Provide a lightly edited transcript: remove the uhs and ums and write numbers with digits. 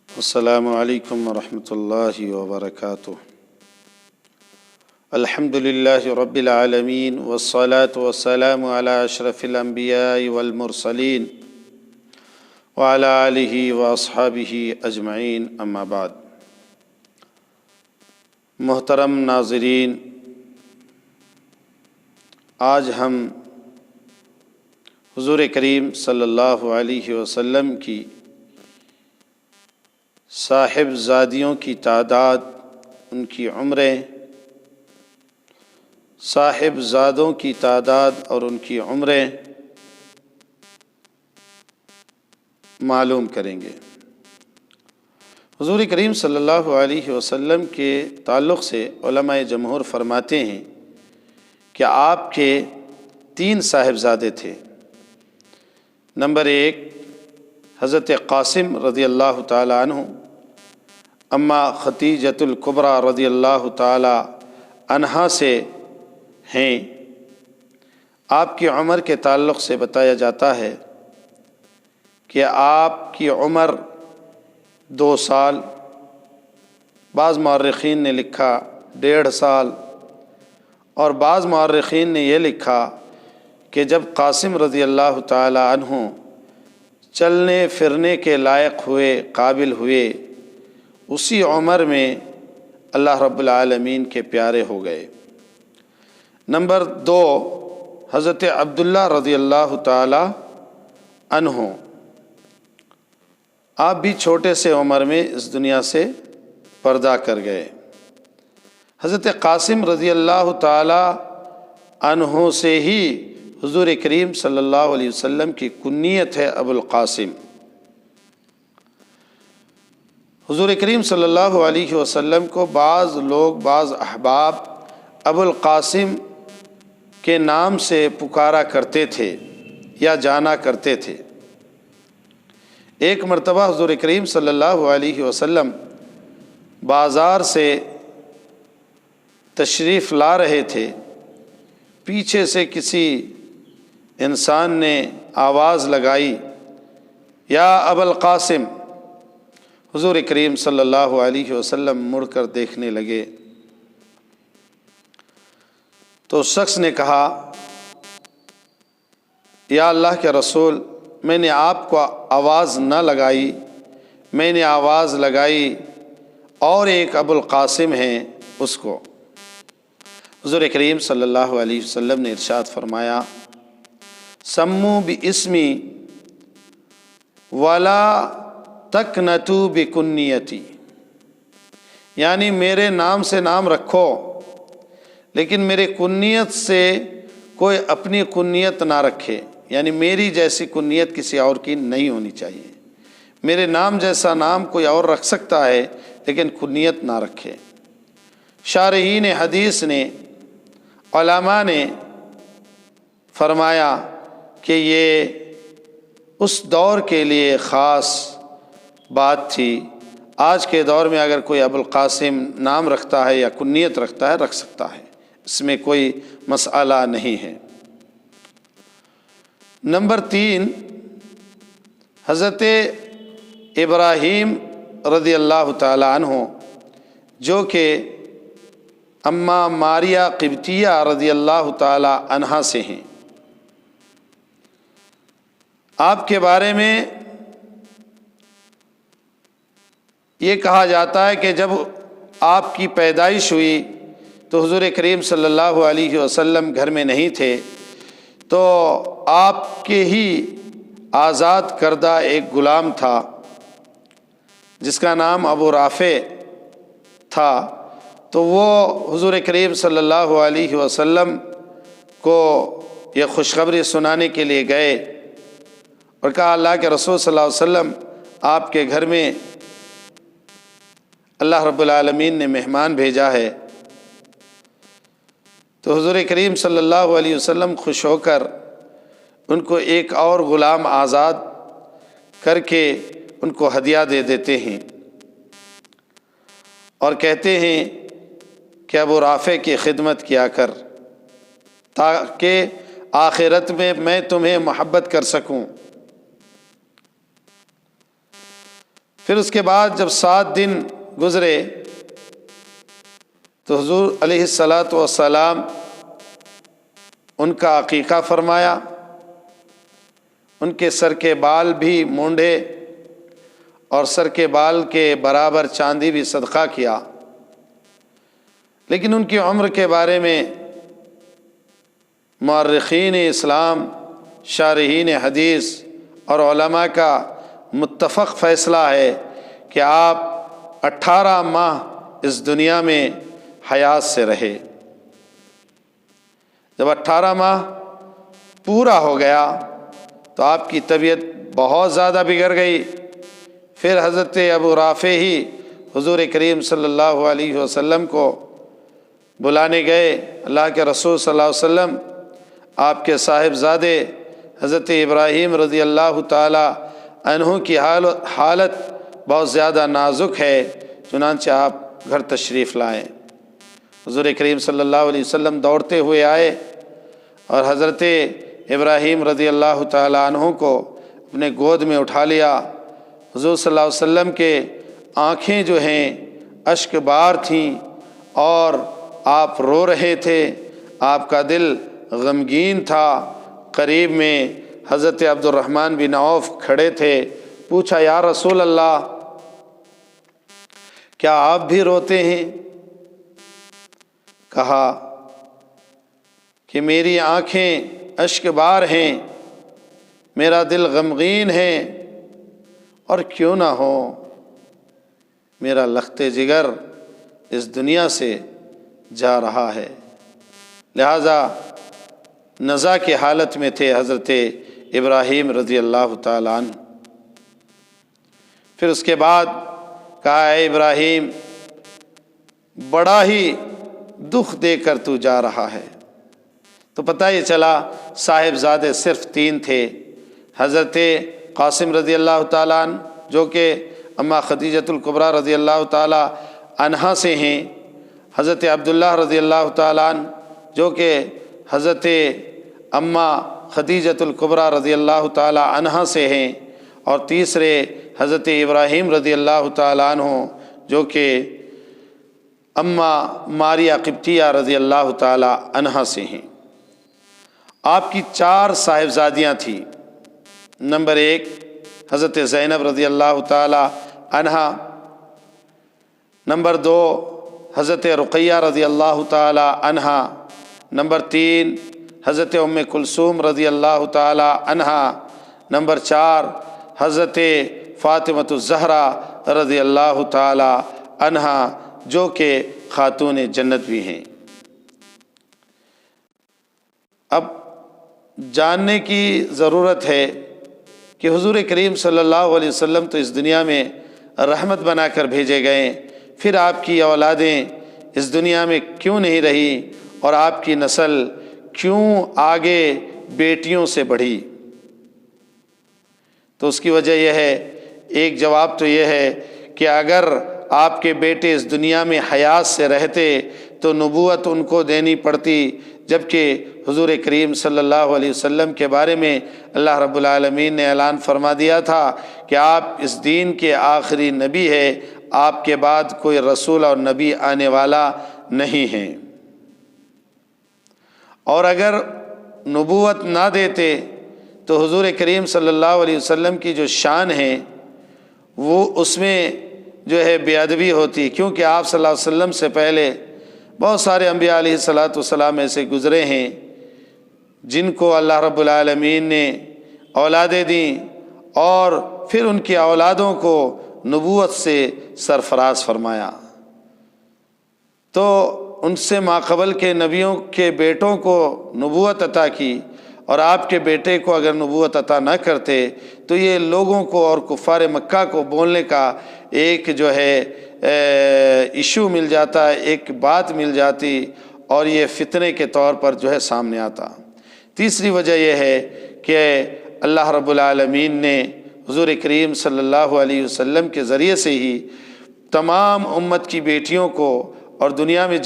السلام علیکم ورحمۃ اللہ وبرکاتہ۔ الحمدللہ رب العالمین والصلاة والسلام علی اشرف الانبیاء والمرسلین وعلی آلہ واصحابہ اجمعین، اما بعد۔ محترم ناظرین، آج ہم حضور کریم صلی اللہ علیہ وسلم کی صاحب زادیوں کی تعداد، ان کی عمریں، صاحب زادوں کی تعداد اور ان کی عمریں معلوم کریں گے۔ حضور کریم صلی اللہ علیہ وسلم کے تعلق سے علماء جمہور فرماتے ہیں کہ آپ کے 3 صاحبزادے تھے۔ نمبر 1 حضرت قاسم رضی اللہ تعالی عنہ، اماں خدیجۃ الکبریٰ رضی اللہ تعالی عنہا سے ہیں۔ آپ کی عمر کے تعلق سے بتایا جاتا ہے کہ آپ کی عمر 2 سال، بعض مورخین نے لکھا 1.5 سال، اور بعض مورخین نے یہ لکھا کہ جب قاسم رضی اللہ تعالی عنہ چلنے پھرنے کے لائق ہوئے، قابل ہوئے، اسی عمر میں اللہ رب العالمین کے پیارے ہو گئے۔ نمبر 2 حضرت عبداللہ رضی اللہ تعالی عنہ، آپ بھی چھوٹے سے عمر میں اس دنیا سے پردہ کر گئے۔ حضرت قاسم رضی اللہ تعالی عنہ سے ہی حضور کریم صلی اللہ علیہ وسلم کی کنیت ہے ابو القاسم۔ حضور کریم صلی اللہ علیہ وسلم کو بعض لوگ، بعض احباب ابو القاسم کے نام سے پکارا کرتے تھے یا جانا کرتے تھے۔ ایک مرتبہ حضور کریم صلی اللہ علیہ وسلم بازار سے تشریف لا رہے تھے، پیچھے سے کسی انسان نے آواز لگائی، یا ابا القاسم۔ حضور کریم صلی اللہ علیہ وسلم مڑ کر دیکھنے لگے تو شخص نے کہا، یا اللہ کے رسول، میں نے آپ کو آواز نہ لگائی، میں نے آواز لگائی اور ایک ابو القاسم ہیں، اس کو۔ حضور کریم صلی اللہ علیہ وسلم نے ارشاد فرمایا، سمو باسمی ولا تکنتو بکنیتی، یعنی میرے نام سے نام رکھو، لیکن میرے کنیت سے کوئی اپنی کنیت نہ رکھے، یعنی میری جیسی کنیت کسی اور کی نہیں ہونی چاہیے۔ میرے نام جیسا نام کوئی اور رکھ سکتا ہے، لیکن کنیت نہ رکھے۔ شارحین حدیث نے، علماء نے فرمایا کہ یہ اس دور کے لیے خاص بات تھی۔ آج کے دور میں اگر کوئی ابو القاسم نام رکھتا ہے یا کنیت رکھتا ہے، رکھ سکتا ہے، اس میں کوئی مسئلہ نہیں ہے۔ نمبر 3 حضرت ابراہیم رضی اللہ تعالی عنہ، جو کہ اماں ماریہ قبطیہ رضی اللہ تعالی عنہا سے ہیں۔ آپ کے بارے میں یہ کہا جاتا ہے کہ جب آپ کی پیدائش ہوئی تو حضور کریم صلی اللہ علیہ وسلم گھر میں نہیں تھے، تو آپ کے ہی آزاد کردہ ایک غلام تھا جس کا نام ابو رافع تھا، تو وہ حضور کریم صلی اللہ علیہ وسلم کو یہ خوشخبری سنانے کے لیے گئے اور کہا، اللہ کے رسول صلی اللہ علیہ وسلم، آپ کے گھر میں اللہ رب العالمین نے مہمان بھیجا ہے۔ تو حضور کریم صلی اللہ علیہ وسلم خوش ہو کر ان کو ایک اور غلام آزاد کر کے ان کو ہدیہ دے دیتے ہیں اور کہتے ہیں کہ ابو رافع کی خدمت کیا کر تاکہ آخرت میں تمہیں محبت کر سکوں۔ پھر اس کے بعد جب 7 دن گزرے تو حضور علیہ الصلاۃ والسلام ان کا عقیقہ فرمایا، ان کے سر کے بال بھی مونڈے اور سر کے بال کے برابر چاندی بھی صدقہ کیا۔ لیکن ان کی عمر کے بارے میں مورخین اسلام، شارحین حدیث اور علماء کا متفق فیصلہ ہے کہ آپ 18 ماہ اس دنیا میں حیات سے رہے۔ جب 18 ماہ پورا ہو گیا تو آپ کی طبیعت بہت زیادہ بگڑ گئی۔ پھر حضرت ابو رافع ہی حضور کریم صلی اللہ علیہ وسلم کو بلانے گئے۔ اللہ کے رسول صلی اللہ علیہ وسلم، آپ کے صاحبزادے حضرت ابراہیم رضی اللہ تعالی عنہ کی حالت بہت زیادہ نازک ہے، چنانچہ آپ گھر تشریف لائیں۔ حضور کریم صلی اللہ علیہ وسلم دوڑتے ہوئے آئے اور حضرت ابراہیم رضی اللہ تعالی عنہ کو اپنے گود میں اٹھا لیا۔ حضور صلی اللہ علیہ وسلم کے آنکھیں جو ہیں اشک بار تھیں اور آپ رو رہے تھے، آپ کا دل غمگین تھا۔ قریب میں حضرت عبد الرحمن بن عوف کھڑے تھے۔ پوچھا، یا رسول اللہ، کیا آپ بھی روتے ہیں؟ کہا کہ میری آنکھیں اشک بار ہیں، میرا دل غمگین ہے، اور کیوں نہ ہو، میرا لخت جگر اس دنیا سے جا رہا ہے۔ لہذا نزا کی حالت میں تھے حضرت ابراہیم رضی اللہ تعالیٰ عنہ۔ پھر اس کے بعد کہا، اے ابراہیم، بڑا ہی دکھ دے کر تو جا رہا ہے۔ تو پتہ یہ چلا صاحبزادے صرف 3 تھے۔ حضرت قاسم رضی اللہ تعالیٰ عنہ جو کہ اماں خدیجۃ الکبریٰ رضی اللہ تعالیٰ عنہا سے ہیں، حضرت عبداللہ رضی اللہ تعالیٰ عنہ جو کہ حضرت اماں خدیجۃ الکبریٰ رضی اللہ تعالیٰ عنہا سے ہیں، اور تیسرے حضرت ابراہیم رضی اللہ تعالیٰ عنہ جو کہ اماں ماریہ قبطیہ رضی اللہ تعالیٰ عنہا سے ہیں۔ آپ کی 4 صاحبزادیاں تھیں۔ نمبر 1 حضرت زینب رضی اللہ تعالیٰ عنہا، نمبر 2 حضرت رقیہ رضی اللہ تعالیٰ عنہا، نمبر 3 حضرت ام کلثوم رضی اللہ تعالیٰ عنہا، نمبر 4 حضرت فاطمۃ الزہرا رضی اللہ تعالیٰ عنہا جو کہ خاتون جنت بھی ہیں۔ اب جاننے کی ضرورت ہے کہ حضور کریم صلی اللہ علیہ وسلم تو اس دنیا میں رحمت بنا کر بھیجے گئے، پھر آپ کی اولادیں اس دنیا میں کیوں نہیں رہی اور آپ کی نسل کیوں آگے بیٹیوں سے بڑھی؟ تو اس کی وجہ یہ ہے، ایک جواب تو یہ ہے کہ اگر آپ کے بیٹے اس دنیا میں حیات سے رہتے تو نبوت ان کو دینی پڑتی، جبکہ حضور کریم صلی اللہ علیہ وسلم کے بارے میں اللہ رب العالمین نے اعلان فرما دیا تھا کہ آپ اس دین کے آخری نبی ہیں، آپ کے بعد کوئی رسول اور نبی آنے والا نہیں ہے۔ اور اگر نبوت نہ دیتے تو حضور کریم صلی اللہ علیہ وسلم کی جو شان ہے وہ اس میں جو ہے بے ادبی ہوتی، کیونکہ آپ صلی اللہ علیہ وسلم سے پہلے بہت سارے انبیاء علیہ الصلاۃ والسلام ایسے گزرے ہیں جن کو اللہ رب العالمین نے اولادیں دیں اور پھر ان کی اولادوں کو نبوت سے سرفراز فرمایا۔ تو ان سے ماقبل کے نبیوں کے بیٹوں کو نبوت عطا کی، اور آپ کے بیٹے کو اگر نبوت عطا نہ کرتے تو یہ لوگوں کو اور کفار مکہ کو بولنے کا ایک جو ہے ایشو مل جاتا، ایک بات مل جاتی، اور یہ فتنے کے طور پر جو ہے سامنے آتا۔ تیسری وجہ یہ ہے کہ اللہ رب العالمین نے حضور کریم صلی اللہ علیہ وسلم کے ذریعے سے ہی تمام امت کی بیٹیوں کو اور دنیا میں